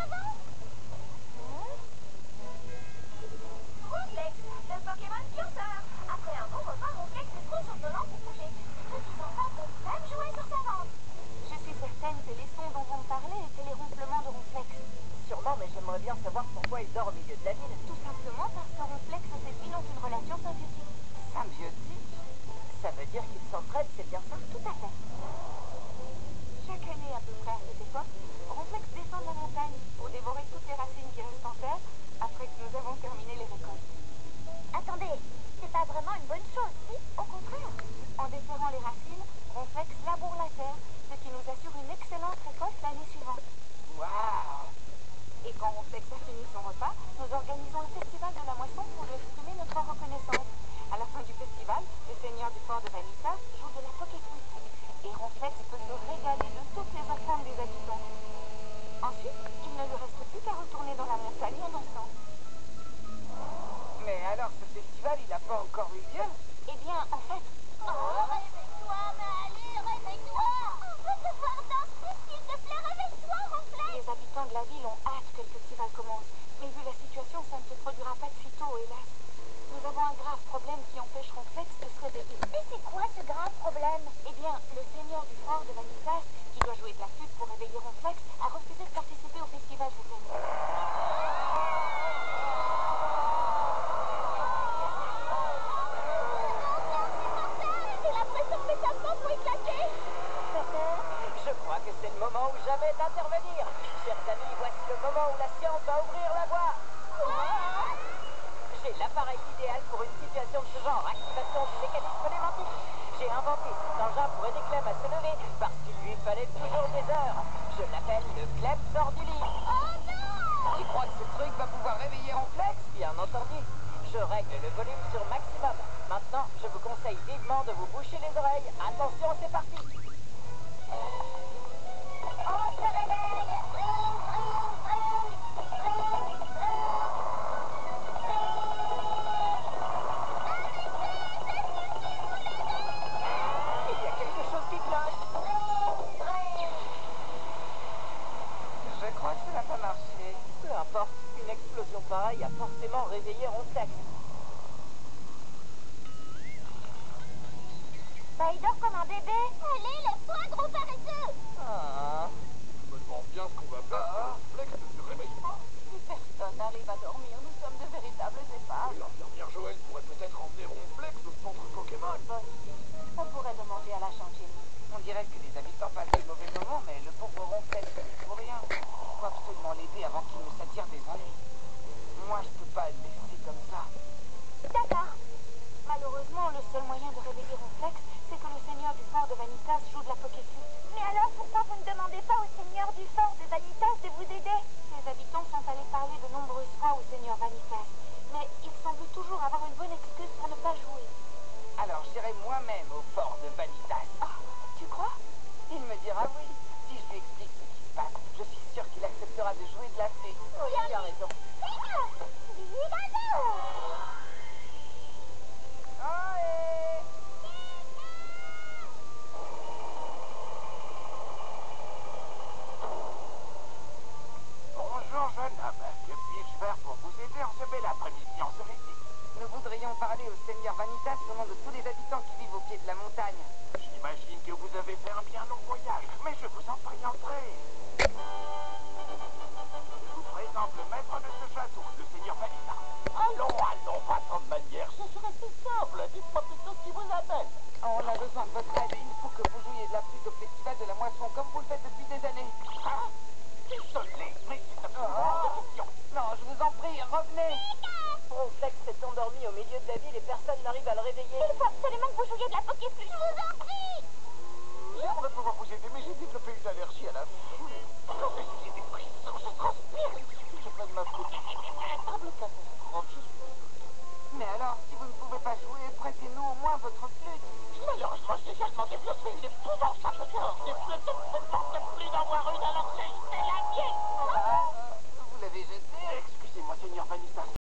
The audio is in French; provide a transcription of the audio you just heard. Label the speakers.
Speaker 1: savant. Ronflex, le Pokémon pionceur. Après un bon repas, Ronflex est trop surprenant pour bouger. Petits enfants peuvent même jouer sur sa vente.
Speaker 2: Je suis certaine que les sons dont vous me parlez étaient les ronflements de Ronflex.
Speaker 3: Sûrement, mais j'aimerais bien savoir pourquoi il dort au milieu de la ville.
Speaker 2: Tout simplement parce que Ronflex et cette ville ont une relation symbiotique.
Speaker 3: Symbiotique? Ça veut dire qu'ils s'entraident, c'est bien ça?
Speaker 2: Tout à fait. Chaque année à peu près à cette époque, Ronflex descend de la montagne pour dévorer toutes les racines qui restent en terre après que nous avons terminé les récoltes.
Speaker 1: Attendez, c'est pas vraiment une bonne chose, si?
Speaker 2: Au contraire, en déterrant les racines, Ronflex laboure la terre, ce qui nous assure une excellente récolte l'année suivante.
Speaker 3: Waouh!
Speaker 2: Et quand Ronflex a fini son repas, nous organisons le festival de la moisson pour lui exprimer notre reconnaissance. À la fin du festival, le seigneur du fort de Vanitas joue de la pocket flûte. Et Ronflex peut se régaler de toutes les offrandes des habitants. Ensuite, il ne lui reste plus qu'à retourner dans la montagne en dansant.
Speaker 3: Mais alors, ce festival, il n'a pas encore eu lieu?
Speaker 2: Eh bien, en fait...
Speaker 1: Oh, réveille-toi, mais allez, réveille-toi. On veut te voir danser, s'il te plaît, réveille-toi, Ronflex.
Speaker 2: Les habitants de la ville ont hâte que le festival commence. Mais vu la situation, ça ne se produira pas de sitôt, hélas. Nous avons un grave problème qui empêche Ronflex de se réveiller.
Speaker 1: Et c'est quoi ce grave problème?
Speaker 2: Eh bien, le seigneur du fort de Vanitas, qui doit jouer de la flûte pour réveiller Ronflex, a refusé de participer au festival cette année.
Speaker 1: J'ai l'impression que mes abdos vont éclater.
Speaker 3: Je crois que c'est le moment ou jamais d'intervenir. Chers amis, voici le moment où la science va ouvrir la voie. J'ai l'appareil idéal pour une situation de ce genre. Activation du mécanisme démentif. J'ai inventé cet engin pour aider Clem à se lever parce qu'il lui fallait toujours des heures. Je l'appelle le Clem sort du lit.
Speaker 1: Oh non!
Speaker 3: Tu crois que ce truc va pouvoir réveiller Ronflex? Bien entendu. Je règle le volume sur maximum. Maintenant, je vous conseille vivement de vous boucher les oreilles. Attention, c'est parti.
Speaker 1: On se réveille.
Speaker 3: Il y a quelque chose qui cloche. Je crois que ça n'a pas marché. Peu importe, une explosion pareille a forcément réveillé Ronflex.
Speaker 1: Bah, il dort comme un bébé. Allez, lève-toi, gros paresseux.
Speaker 3: Ah.
Speaker 4: Je me demande bien ce qu'on va faire. Flex ne se réveille pas.
Speaker 2: Si personne n'arrive à dormir, nous sommes de véritables épaves.
Speaker 4: L'infirmière Joël pourrait peut-être emmener Ronflex au centre Pokémon.
Speaker 2: Bonne idée. On pourrait demander à la chantier.
Speaker 3: On dirait que les habitants passent de mauvais moments, mais le pauvre Ronflex, il faut rien. Il faut absolument l'aider avant qu'il ne s'attire des ennuis. Moi, je peux pas le laisser comme ça.
Speaker 1: D'accord.
Speaker 2: Malheureusement, le seul moyen de réveiller Ronflex, c'est que le seigneur du fort de Vanitas joue de la pocket flûte.
Speaker 1: Mais alors, pourquoi vous ne demandez pas au seigneur du fort de Vanitas de vous aider?
Speaker 2: Les habitants sont allés parler de nombreuses fois au seigneur Vanitas, mais il semble toujours avoir une bonne excuse pour ne pas jouer.
Speaker 3: Alors, j'irai moi-même au fort de Vanitas.
Speaker 2: Ah, tu crois?
Speaker 3: Il me dira oui. Si je lui explique ce qui se passe, je suis sûre qu'il acceptera de jouer de la flûte. Oui, il a raison.
Speaker 4: Bonjour, jeune homme. Que puis-je faire pour vous aider en ce bel après-midi ensoleillé?
Speaker 3: Nous voudrions parler au seigneur Vanitas au nom de tous les habitants